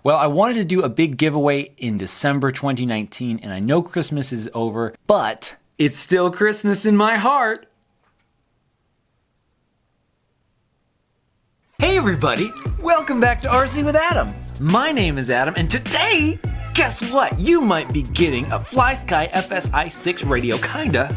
Well, I wanted to do a big giveaway in December 2019, and I know Christmas is over, but it's still Christmas in my heart. Hey everybody, welcome back to RC with Adam. My name is Adam, and today, guess what? You might be getting a FlySky FS-i6 radio, kinda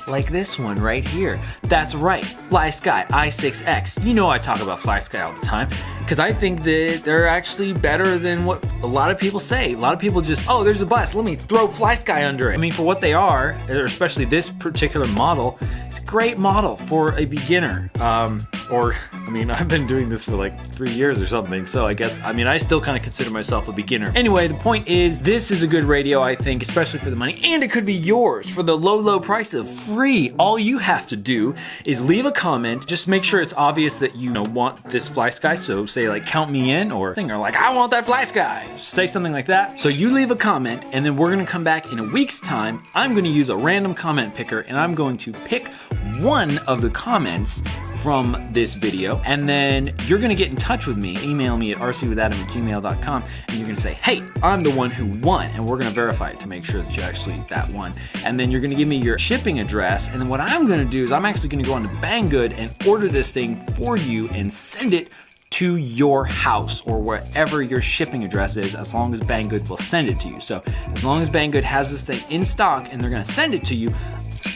like this one right here. That's right, FlySky i6X. You know I talk about FlySky all the time because I think that they're actually better than what a lot of people say. A lot of people just, oh, there's a bus, let me throw FlySky under it. I mean, for what they are, especially this particular model, it's a great model for a beginner. I've been doing this for like 3 years or something, so I still kind of consider myself a beginner. Anyway, the point is, this is a good radio, I think, especially for the money, and it could be yours for the low price of free. All you have to do is leave a comment. Just make sure it's obvious that you want this FlySky. So say like, count me in, or like, I want that FlySky. Say something like that. So you leave a comment, and then we're gonna come back in a week's time. I'm gonna use a random comment picker, and I'm going to pick one of the comments from this video, and then you're gonna get in touch with me. Email me at rcwithadam@gmail.com, and you're gonna say, hey, I'm the one who won, and we're gonna verify it to make sure that you actually that won. And then you're gonna give me your shipping address, and then what I'm gonna do is I'm actually gonna go on to Banggood and order this thing for you and send it to your house or wherever your shipping address is, as long as Banggood will send it to you. So as long as Banggood has this thing in stock and they're gonna send it to you,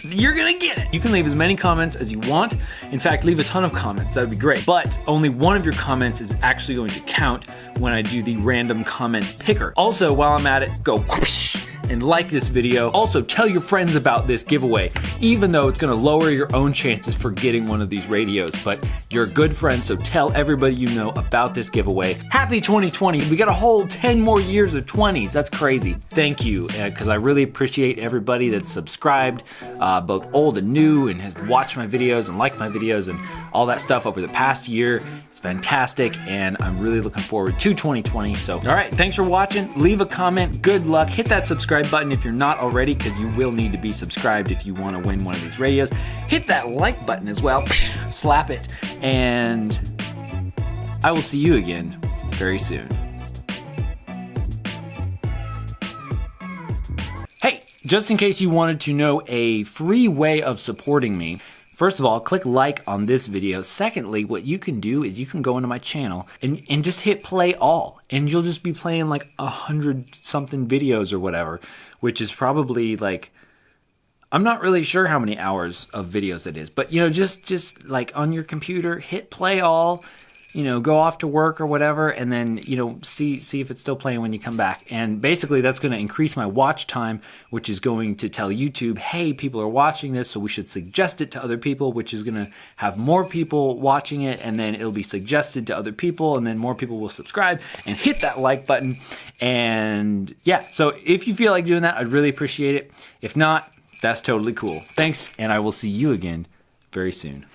you're gonna get it. You can leave as many comments as you want. In fact, leave a ton of comments, that would be great. But only one of your comments is actually going to count when I do the random comment picker. Also, while I'm at it, go whoosh and like this video. Also, tell your friends about this giveaway, even though it's gonna lower your own chances for getting one of these radios. But you're a good friend, so tell everybody you know about this giveaway. Happy 2020. We got a whole 10 more years of 20s. That's crazy. Thank you, because I really appreciate everybody that's subscribed, both old and new, and has watched my videos and liked my videos and all that stuff over the past year. It's fantastic, and I'm really looking forward to 2020. So, all right, thanks for watching. Leave a comment. Good luck. Hit that subscribe button if you're not already, because you will need to be subscribed if you want to win one of these radios. Hit that like button as well. Slap it, and I will see you again very soon. Hey, just in case you wanted to know a free way of supporting me, first of all, click like on this video. Secondly, what you can do is you can go into my channel and just hit play all, and you'll just be playing like 100 something videos or whatever, which is probably like, I'm not really sure how many hours of videos it is, but just like on your computer, hit play all, go off to work or whatever, and then, see if it's still playing when you come back. And basically that's going to increase my watch time, which is going to tell YouTube, hey, people are watching this, so we should suggest it to other people, which is going to have more people watching it, and then it'll be suggested to other people, and then more people will subscribe and hit that like button. And yeah, so if you feel like doing that, I'd really appreciate it. If not, that's totally cool. Thanks, and I will see you again very soon.